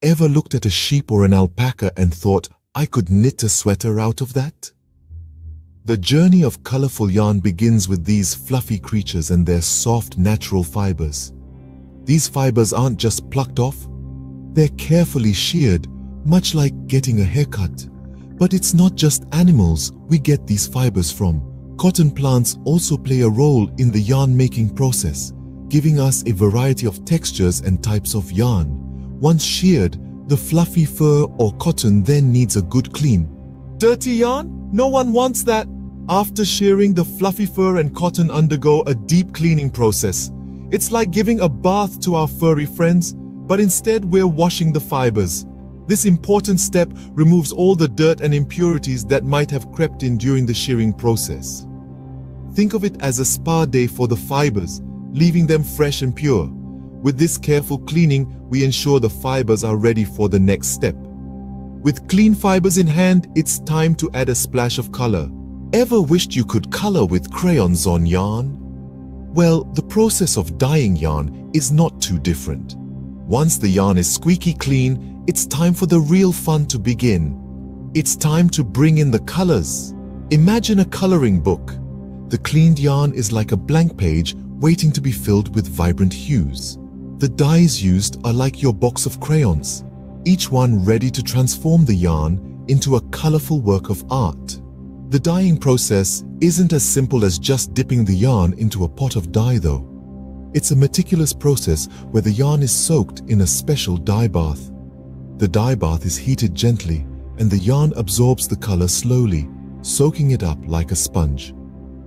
Ever looked at a sheep or an alpaca and thought, I could knit a sweater out of that? The journey of colorful yarn begins with these fluffy creatures and their soft, natural fibers. These fibers aren't just plucked off, they're carefully sheared, much like getting a haircut. But it's not just animals we get these fibers from. Cotton plants also play a role in the yarn-making process, giving us a variety of textures and types of yarn. Once sheared, the fluffy fur or cotton then needs a good clean. Dirty yarn? No one wants that. After shearing, the fluffy fur and cotton undergo a deep cleaning process. It's like giving a bath to our furry friends, but instead we're washing the fibers. This important step removes all the dirt and impurities that might have crept in during the shearing process. Think of it as a spa day for the fibers, leaving them fresh and pure. With this careful cleaning, we ensure the fibers are ready for the next step. With clean fibers in hand, it's time to add a splash of color. Ever wished you could color with crayons on yarn? Well, the process of dyeing yarn is not too different. Once the yarn is squeaky clean, it's time for the real fun to begin. It's time to bring in the colors. Imagine a coloring book. The cleaned yarn is like a blank page waiting to be filled with vibrant hues. The dyes used are like your box of crayons, each one ready to transform the yarn into a colorful work of art. The dyeing process isn't as simple as just dipping the yarn into a pot of dye though. It's a meticulous process where the yarn is soaked in a special dye bath. The dye bath is heated gently and the yarn absorbs the color slowly, soaking it up like a sponge.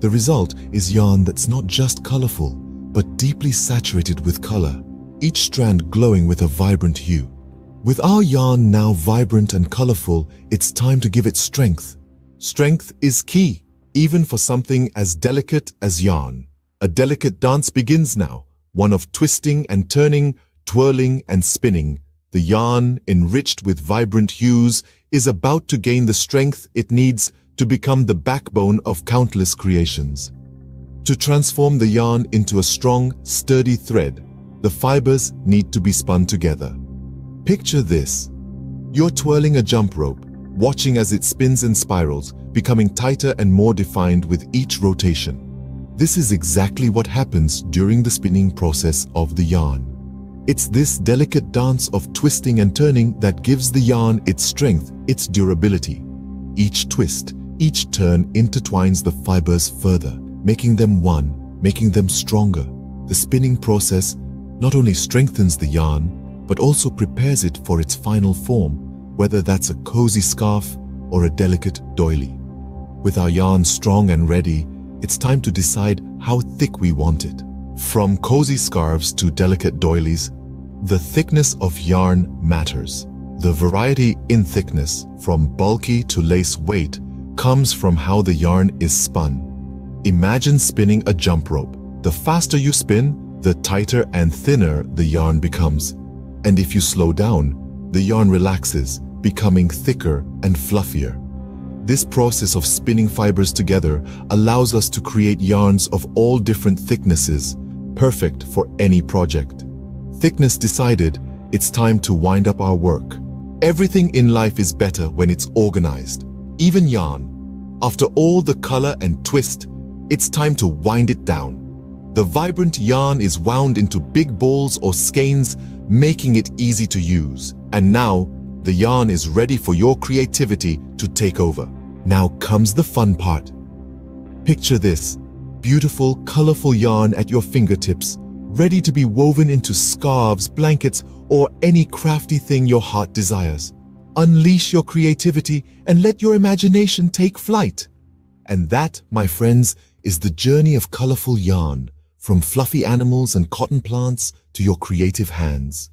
The result is yarn that's not just colorful, but deeply saturated with color, each strand glowing with a vibrant hue. With our yarn now vibrant and colorful, it's time to give it strength. Strength is key, even for something as delicate as yarn. A delicate dance begins now, one of twisting and turning, twirling and spinning. The yarn, enriched with vibrant hues, is about to gain the strength it needs to become the backbone of countless creations. To transform the yarn into a strong, sturdy thread, the fibers need to be spun together. Picture this. You're twirling a jump rope, watching as it spins and spirals, becoming tighter and more defined with each rotation. This is exactly what happens during the spinning process of the yarn. It's this delicate dance of twisting and turning that gives the yarn its strength, its durability. Each twist, each turn intertwines the fibers further, making them one, making them stronger. The spinning process not only strengthens the yarn, but also prepares it for its final form, whether that's a cozy scarf or a delicate doily. With our yarn strong and ready, it's time to decide how thick we want it. From cozy scarves to delicate doilies, the thickness of yarn matters. The variety in thickness, from bulky to lace weight, comes from how the yarn is spun. Imagine spinning a jump rope. The faster you spin, the tighter and thinner the yarn becomes. And if you slow down, the yarn relaxes, becoming thicker and fluffier. This process of spinning fibers together allows us to create yarns of all different thicknesses, perfect for any project. Thickness decided, it's time to wind up our work. Everything in life is better when it's organized, even yarn. After all the color and twist, it's time to wind it down. The vibrant yarn is wound into big balls or skeins, making it easy to use. And now, the yarn is ready for your creativity to take over. Now comes the fun part. Picture this, beautiful, colorful yarn at your fingertips, ready to be woven into scarves, blankets, or any crafty thing your heart desires. Unleash your creativity and let your imagination take flight. And that, my friends, is the journey of colorful yarn, from fluffy animals and cotton plants to your creative hands.